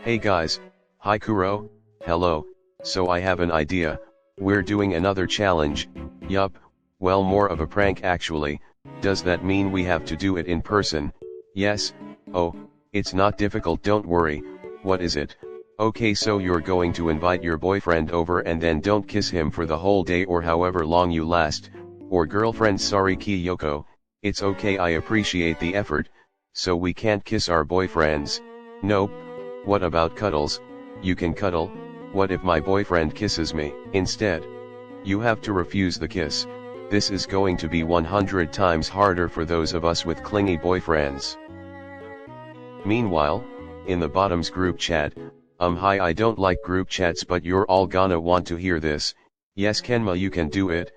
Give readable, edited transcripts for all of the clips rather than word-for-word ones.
Hey guys, hi Kuro, hello, so I have an idea, we're doing another challenge, yup, well more of a prank actually, does that mean we have to do it in person? Yes, oh, it's not difficult, don't worry, what is it? Okay, so you're going to invite your boyfriend over and then don't kiss him for the whole day or however long you last, or girlfriend, sorry Kyoko, it's okay, I appreciate the effort, so we can't kiss our boyfriends, nope. What about cuddles? You can cuddle, what if my boyfriend kisses me instead? You have to refuse the kiss. This is going to be 100 times harder for those of us with clingy boyfriends. Meanwhile, in the bottoms group chat, hi, I don't like group chats but you're all gonna want to hear this, yes Kenma you can do it,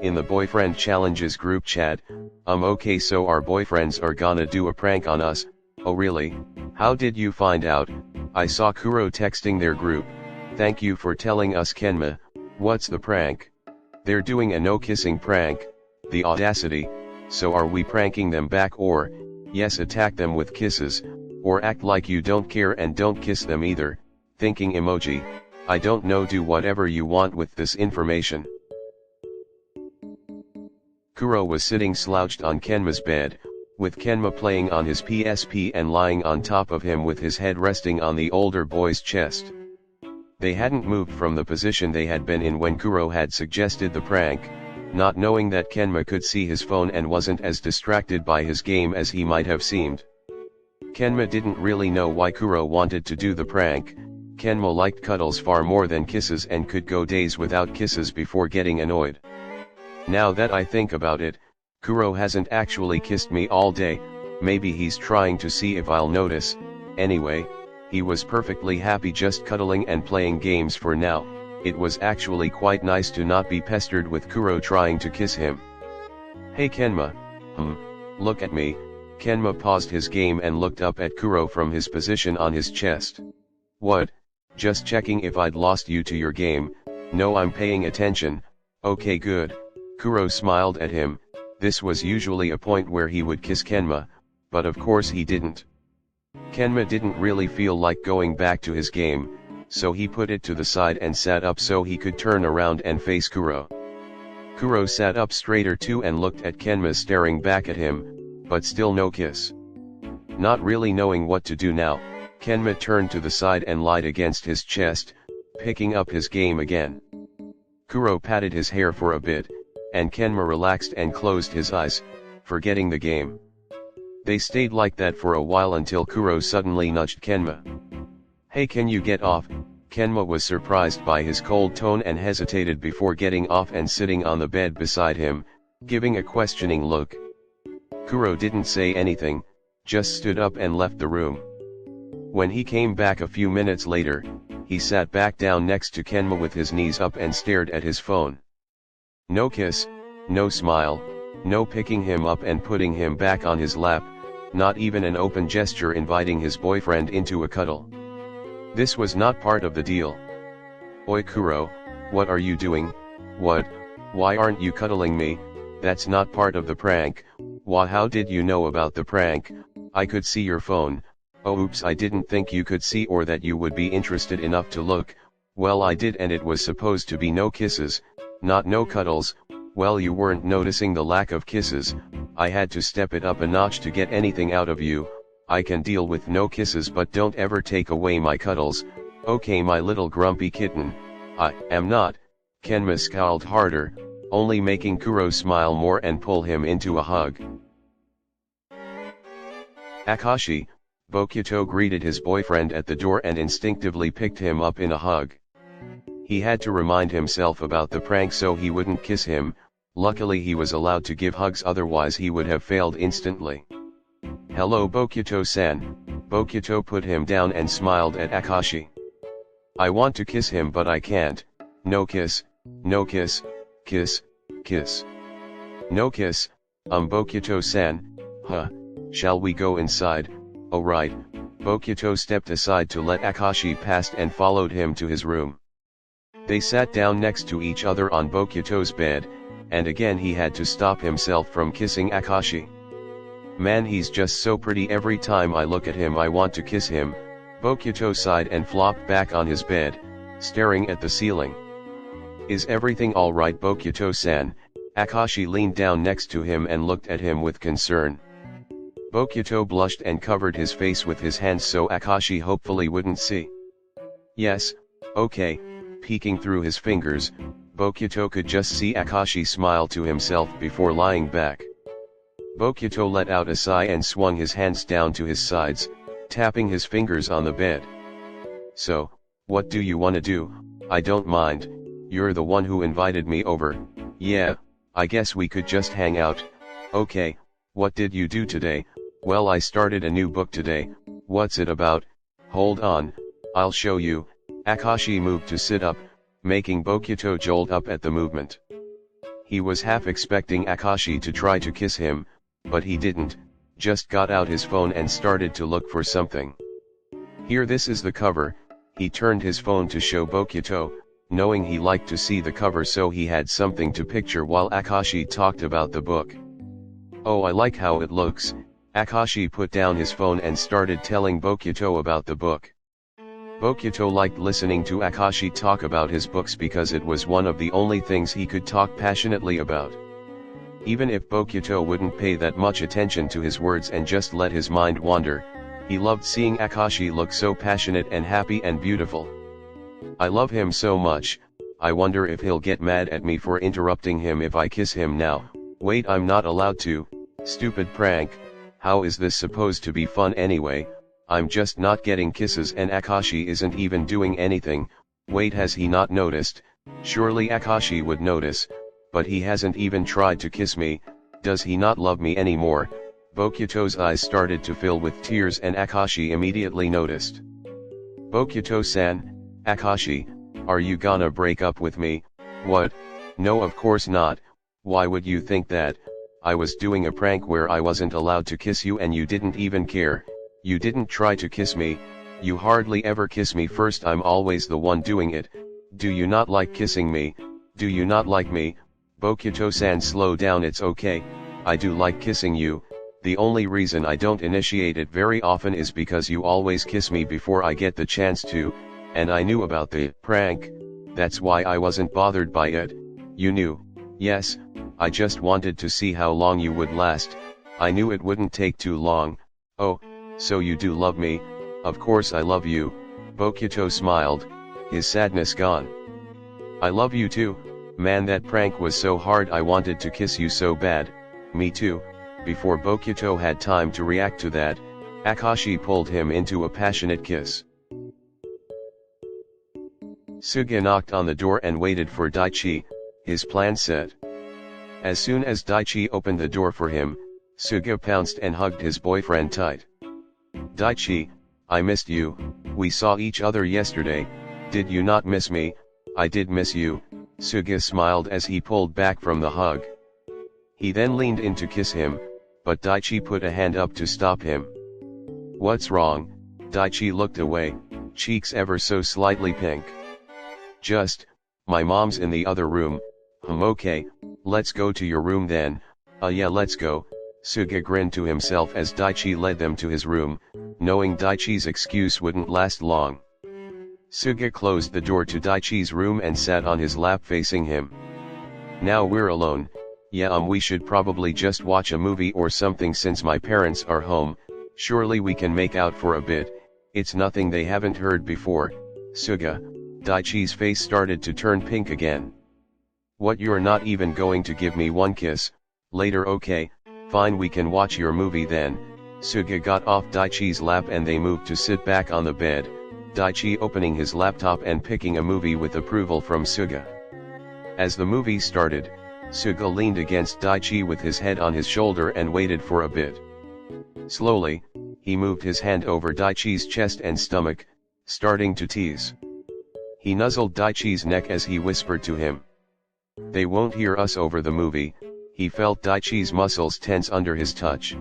in the boyfriend challenges group chat, okay so our boyfriends are gonna do a prank on us, oh really? How did you find out? I saw Kuro texting their group, thank you for telling us Kenma, what's the prank? They're doing a no kissing prank, the audacity, so are we pranking them back or, yes attack them with kisses, or act like you don't care and don't kiss them either, thinking emoji, I don't know, do whatever you want with this information. Kuro was sitting slouched on Kenma's bed, with Kenma playing on his PSP and lying on top of him with his head resting on the older boy's chest. They hadn't moved from the position they had been in when Kuro had suggested the prank, not knowing that Kenma could see his phone and wasn't as distracted by his game as he might have seemed. Kenma didn't really know why Kuro wanted to do the prank. Kenma liked cuddles far more than kisses and could go days without kisses before getting annoyed. Now that I think about it, Kuro hasn't actually kissed me all day, maybe he's trying to see if I'll notice. Anyway, he was perfectly happy just cuddling and playing games for now. It was actually quite nice to not be pestered with Kuro trying to kiss him. Hey Kenma, look at me. Kenma paused his game and looked up at Kuro from his position on his chest. What? Just checking if I'd lost you to your game. No, I'm paying attention. Okay, good. Kuro smiled at him. This was usually a point where he would kiss Kenma, but of course he didn't. Kenma didn't really feel like going back to his game, so he put it to the side and sat up so he could turn around and face Kuro. Kuro sat up straighter too and looked at Kenma staring back at him, but still no kiss. Not really knowing what to do now, Kenma turned to the side and lied against his chest, picking up his game again. Kuro patted his hair for a bit, and Kenma relaxed and closed his eyes, forgetting the game. They stayed like that for a while until Kuro suddenly nudged Kenma. Hey, can you get off? Kenma was surprised by his cold tone and hesitated before getting off and sitting on the bed beside him, giving a questioning look. Kuro didn't say anything, just stood up and left the room. When he came back a few minutes later, he sat back down next to Kenma with his knees up and stared at his phone. No kiss, no smile, no picking him up and putting him back on his lap, not even an open gesture inviting his boyfriend into a cuddle. This was not part of the deal. Oi Kuro, what are you doing? What? Why aren't you cuddling me? That's not part of the prank. Why, how did you know about the prank? I could see your phone. Oh oops, I didn't think you could see or that you would be interested enough to look. Well, I did, and it was supposed to be no kisses, not no cuddles. Well, you weren't noticing the lack of kisses. I had to step it up a notch to get anything out of you. I can deal with no kisses, but don't ever take away my cuddles. Okay, my little grumpy kitten. I am not. Kenma scowled harder, only making Kuro smile more and pull him into a hug. Akashi, Bokuto greeted his boyfriend at the door and instinctively picked him up in a hug. He had to remind himself about the prank so he wouldn't kiss him. Luckily he was allowed to give hugs, otherwise he would have failed instantly. Hello Bokuto-san. Bokuto put him down and smiled at Akashi. I want to kiss him but I can't. No kiss, no kiss, kiss, kiss. No kiss, Bokuto-san, shall we go inside? Oh right. Bokuto stepped aside to let Akashi pass and followed him to his room. They sat down next to each other on Bokuto's bed, and again he had to stop himself from kissing Akashi. Man, he's just so pretty, every time I look at him I want to kiss him, Bokuto sighed and flopped back on his bed, staring at the ceiling. Is everything alright, Bokuto-san? Akashi leaned down next to him and looked at him with concern. Bokuto blushed and covered his face with his hands so Akashi hopefully wouldn't see. Yes, okay. Peeking through his fingers, Bokuto could just see Akashi smile to himself before lying back. Bokuto let out a sigh and swung his hands down to his sides, tapping his fingers on the bed. So, what do you wanna do? I don't mind, you're the one who invited me over. Yeah, I guess we could just hang out. Okay, what did you do today? Well, I started a new book today. What's it about? Hold on, I'll show you. Akashi moved to sit up, making Bokuto jolt up at the movement. He was half expecting Akashi to try to kiss him, but he didn't, just got out his phone and started to look for something. Here, this is the cover. He turned his phone to show Bokuto, knowing he liked to see the cover so he had something to picture while Akashi talked about the book. Oh, I like how it looks. Akashi put down his phone and started telling Bokuto about the book. Bokuto liked listening to Akashi talk about his books because it was one of the only things he could talk passionately about. Even if Bokuto wouldn't pay that much attention to his words and just let his mind wander, he loved seeing Akashi look so passionate and happy and beautiful. I love him so much. I wonder if he'll get mad at me for interrupting him if I kiss him now. Wait, I'm not allowed to. Stupid prank. How is this supposed to be fun anyway? I'm just not getting kisses and Akashi isn't even doing anything. Wait, has he not noticed? Surely Akashi would notice, but he hasn't even tried to kiss me. Does he not love me anymore? Bokuto's eyes started to fill with tears and Akashi immediately noticed. Bokuto-san, Akashi, are you gonna break up with me? What? No, of course not. Why would you think that? I was doing a prank where I wasn't allowed to kiss you and you didn't even care. You didn't try to kiss me. You hardly ever kiss me first. I'm always the one doing it. Do you not like kissing me? Do you not like me? Bokuto-san, slow down, it's okay. I do like kissing you. The only reason I don't initiate it very often is because you always kiss me before I get the chance to, and I knew about the prank. That's why I wasn't bothered by it. You knew? Yes, I just wanted to see how long you would last. I knew it wouldn't take too long. Oh, so you do love me? Of course I love you. Bokuto smiled, his sadness gone. I love you too. Man, that prank was so hard. I wanted to kiss you so bad. Me too. Before Bokuto had time to react to that, Akashi pulled him into a passionate kiss. Suga knocked on the door and waited for Daichi, his plan set. As soon as Daichi opened the door for him, Suga pounced and hugged his boyfriend tight. Daichi, I missed you. We saw each other yesterday. Did you not miss me? I did miss you. Suga smiled as he pulled back from the hug. He then leaned in to kiss him, but Daichi put a hand up to stop him. What's wrong? Daichi looked away, cheeks ever so slightly pink. Just, my mom's in the other room. Okay, let's go to your room then. Yeah, let's go. Suga grinned to himself as Daichi led them to his room, knowing Daichi's excuse wouldn't last long. Suga closed the door to Daichi's room and sat on his lap facing him. Now we're alone. Yeah, we should probably just watch a movie or something since my parents are home. Surely we can make out for a bit. It's nothing they haven't heard before. Suga. Daichi's face started to turn pink again. What, you're not even going to give me one kiss? Later, okay, fine, we can watch your movie then. Suga got off Daichi's lap and they moved to sit back on the bed, Daichi opening his laptop and picking a movie with approval from Suga. As the movie started, Suga leaned against Daichi with his head on his shoulder and waited for a bit. Slowly, he moved his hand over Daichi's chest and stomach, starting to tease. He nuzzled Daichi's neck as he whispered to him. They won't hear us over the movie. He felt Daichi's muscles tense under his touch.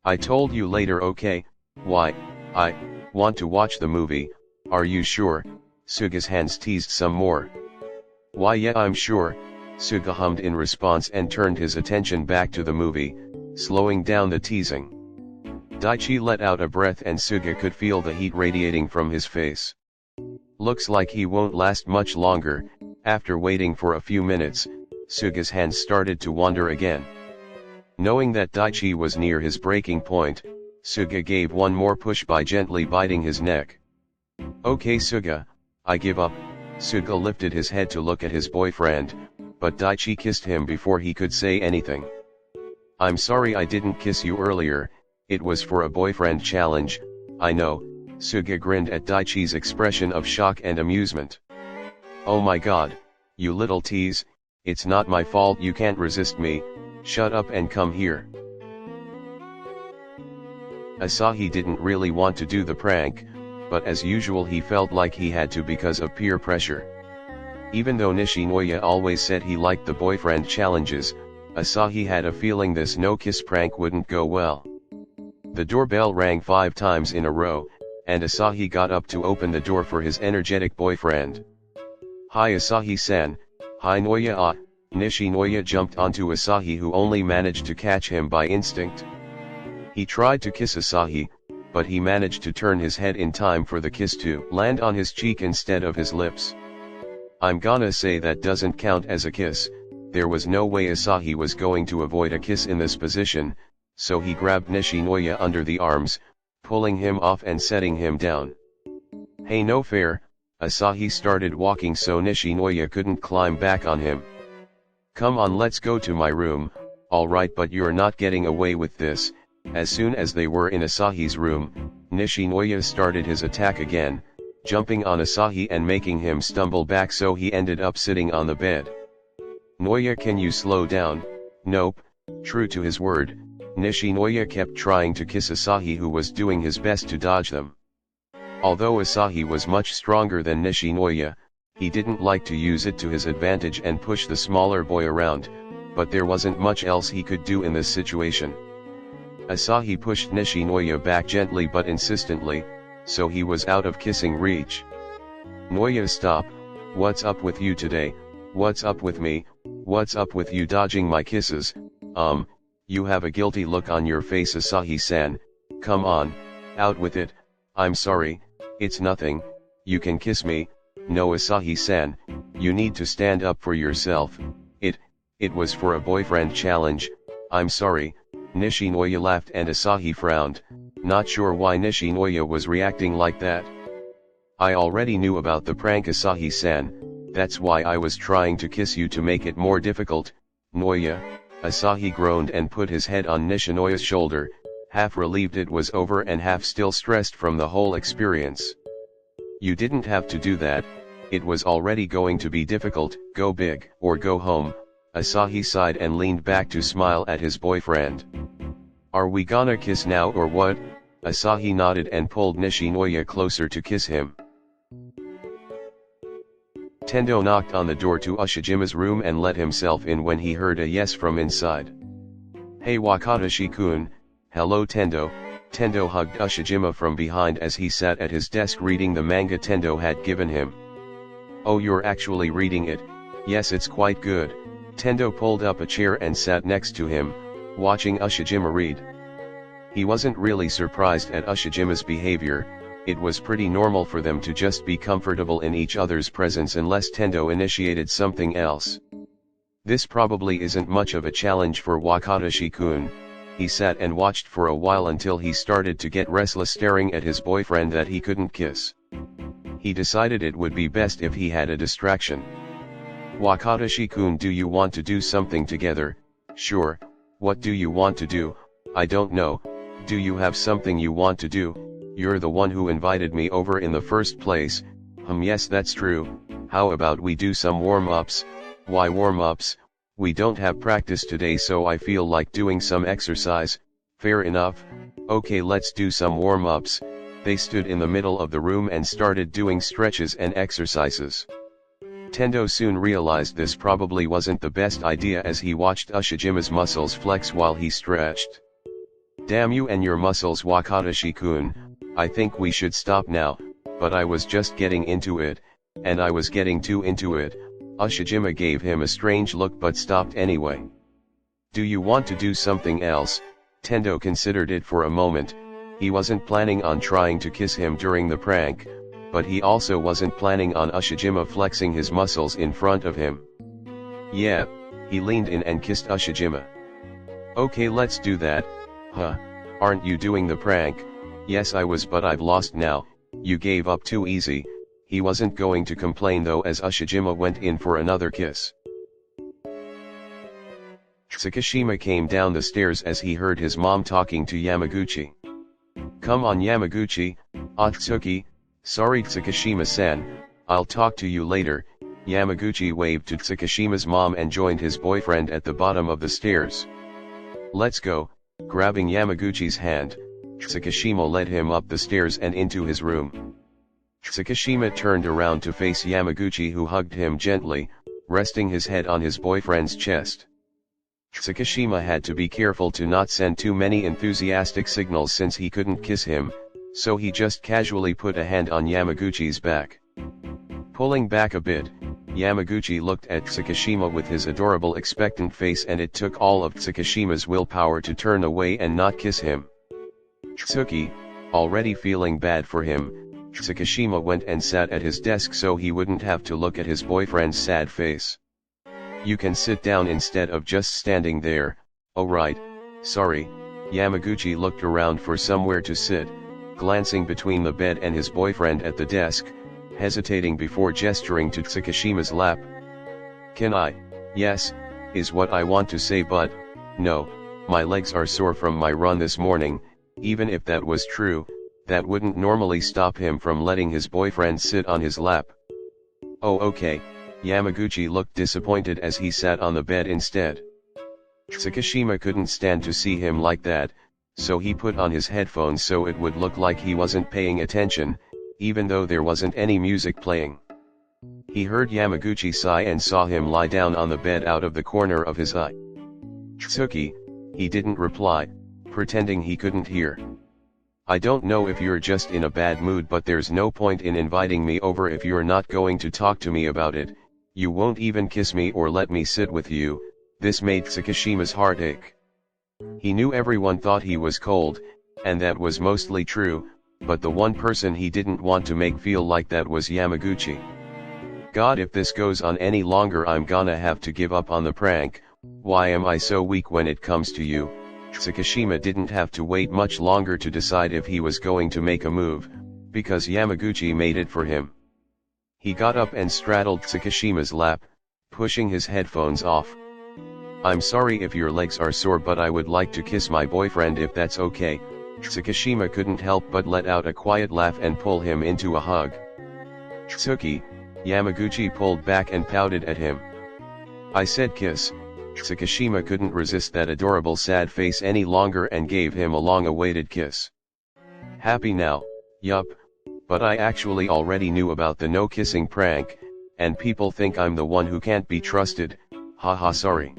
I told you later, okay? Why, I want to watch the movie. Are you sure? Suga's hands teased some more. Why, yeah, I'm sure. Suga hummed in response and turned his attention back to the movie, slowing down the teasing. Daichi let out a breath and Suga could feel the heat radiating from his face. Looks like he won't last much longer. After waiting for a few minutes, Suga's hands started to wander again. Knowing that Daichi was near his breaking point, Suga gave one more push by gently biting his neck. Okay Suga, I give up. Suga lifted his head to look at his boyfriend, but Daichi kissed him before he could say anything. I'm sorry I didn't kiss you earlier, it was for a boyfriend challenge, I know. Suga grinned at Daichi's expression of shock and amusement. Oh my god, you little tease, it's not my fault you can't resist me, shut up and come here. Asahi didn't really want to do the prank, but as usual he felt like he had to because of peer pressure. Even though Nishinoya always said he liked the boyfriend challenges, Asahi had a feeling this no-kiss prank wouldn't go well. The doorbell rang 5 times in a row, and Asahi got up to open the door for his energetic boyfriend. Hi Asahi-san, hi Noya. Nishinoya jumped onto Asahi who only managed to catch him by instinct. He tried to kiss Asahi, but he managed to turn his head in time for the kiss to land on his cheek instead of his lips. I'm gonna say that doesn't count as a kiss. There was no way Asahi was going to avoid a kiss in this position, so he grabbed Nishinoya under the arms, pulling him off and setting him down. Hey no fair, Asahi started walking so Nishinoya couldn't climb back on him. Come on let's go to my room, alright but you're not getting away with this. As soon as they were in Asahi's room, Nishinoya started his attack again, jumping on Asahi and making him stumble back so he ended up sitting on the bed. Noya can you slow down? Nope. True to his word, Nishinoya kept trying to kiss Asahi who was doing his best to dodge them. Although Asahi was much stronger than Nishinoya, he didn't like to use it to his advantage and push the smaller boy around, but there wasn't much else he could do in this situation. Asahi pushed Nishinoya back gently but insistently, so he was out of kissing reach. Noya stop, what's up with you today, what's up with me, what's up with you dodging my kisses, you have a guilty look on your face Asahi-san, come on, out with it, I'm sorry, it's nothing, you can kiss me, no Asahi-san, you need to stand up for yourself, it was for a boyfriend challenge, I'm sorry. Nishinoya laughed and Asahi frowned, not sure why Nishinoya was reacting like that. I already knew about the prank Asahi-san, that's why I was trying to kiss you to make it more difficult, Noya. Asahi groaned and put his head on Nishinoya's shoulder, half relieved it was over and half still stressed from the whole experience. You didn't have to do that, it was already going to be difficult, go big or go home. Asahi sighed and leaned back to smile at his boyfriend. Are we gonna kiss now or what? Asahi nodded and pulled Nishinoya closer to kiss him. Tendo knocked on the door to Ushijima's room and let himself in when he heard a yes from inside. Hey Wakatashi-kun, hello Tendo. Tendo hugged Ushijima from behind as he sat at his desk reading the manga Tendo had given him. Oh you're actually reading it, yes it's quite good. Tendo pulled up a chair and sat next to him, watching Ushijima read. He wasn't really surprised at Ushijima's behavior, it was pretty normal for them to just be comfortable in each other's presence unless Tendo initiated something else. This probably isn't much of a challenge for Wakatashi-kun. He sat and watched for a while until he started to get restless staring at his boyfriend that he couldn't kiss. He decided it would be best if he had a distraction. Wakatashi-kun, do you want to do something together? Sure, what do you want to do? I don't know, do you have something you want to do? You're the one who invited me over in the first place. Yes that's true, how about we do some warm-ups? Why warm-ups? We don't have practice today so I feel like doing some exercise. Fair enough, okay let's do some warm-ups. They stood in the middle of the room and started doing stretches and exercises. Tendo soon realized this probably wasn't the best idea as he watched Ushijima's muscles flex while he stretched. Damn you and your muscles Wakatashi-kun, I think we should stop now, but I was just getting into it, and I was getting too into it. Ushijima gave him a strange look but stopped anyway. Do you want to do something else? Tendo considered it for a moment, He wasn't planning on trying to kiss him during the prank, but he also wasn't planning on Ushijima flexing his muscles in front of him. Yeah, he leaned in and kissed Ushijima. Okay, let's do that. Huh, aren't you doing the prank? Yes, I was, but I've lost now. You gave up too easy. He wasn't going to complain though, as Ushijima went in for another kiss. Tsukishima came down the stairs as he heard his mom talking to Yamaguchi. Come on Yamaguchi, Atsuki, sorry Tsukishima-san, I'll talk to you later. Yamaguchi waved to Tsukishima's mom and joined his boyfriend at the bottom of the stairs. Let's go. Grabbing Yamaguchi's hand, Tsukishima led him up the stairs and into his room. Tsukishima turned around to face Yamaguchi, who hugged him gently, resting his head on his boyfriend's chest. Tsukishima had to be careful to not send too many enthusiastic signals since he couldn't kiss him, so he just casually put a hand on Yamaguchi's back. Pulling back a bit, Yamaguchi looked at Tsukishima with his adorable expectant face, and it took all of Tsukishima's willpower to turn away and not kiss him. Tsuki, already feeling bad for him, Tsukishima went and sat at his desk so he wouldn't have to look at his boyfriend's sad face. You can sit down instead of just standing there. Oh right, sorry. Yamaguchi looked around for somewhere to sit, glancing between the bed and his boyfriend at the desk, hesitating before gesturing to Tsukishima's lap. Can I? Yes, is what I want to say, but, no, my legs are sore from my run this morning. Even if that was true, that wouldn't normally stop him from letting his boyfriend sit on his lap. Oh okay. Yamaguchi looked disappointed as he sat on the bed instead. Tsukishima couldn't stand to see him like that, so he put on his headphones so it would look like he wasn't paying attention, even though there wasn't any music playing. He heard Yamaguchi sigh and saw him lie down on the bed out of the corner of his eye. Tsuki, he didn't reply, pretending he couldn't hear. I don't know if you're just in a bad mood, but there's no point in inviting me over if you're not going to talk to me about it. You won't even kiss me or let me sit with you. This made Tsukishima's heart ache. He knew everyone thought he was cold, and that was mostly true, but the one person he didn't want to make feel like that was Yamaguchi. God, if this goes on any longer, I'm gonna have to give up on the prank. Why am I so weak when it comes to you? Tsukishima didn't have to wait much longer to decide if he was going to make a move, because Yamaguchi made it for him. He got up and straddled Tsukishima's lap, pushing his headphones off. I'm sorry if your legs are sore, but I would like to kiss my boyfriend if that's okay. Tsukishima couldn't help but let out a quiet laugh and pull him into a hug. Tsuki, Yamaguchi pulled back and pouted at him. I said kiss. Tsukishima couldn't resist that adorable sad face any longer and gave him a long-awaited kiss. Happy now? Yup, but I actually already knew about the no kissing prank, and people think I'm the one who can't be trusted. Haha, sorry.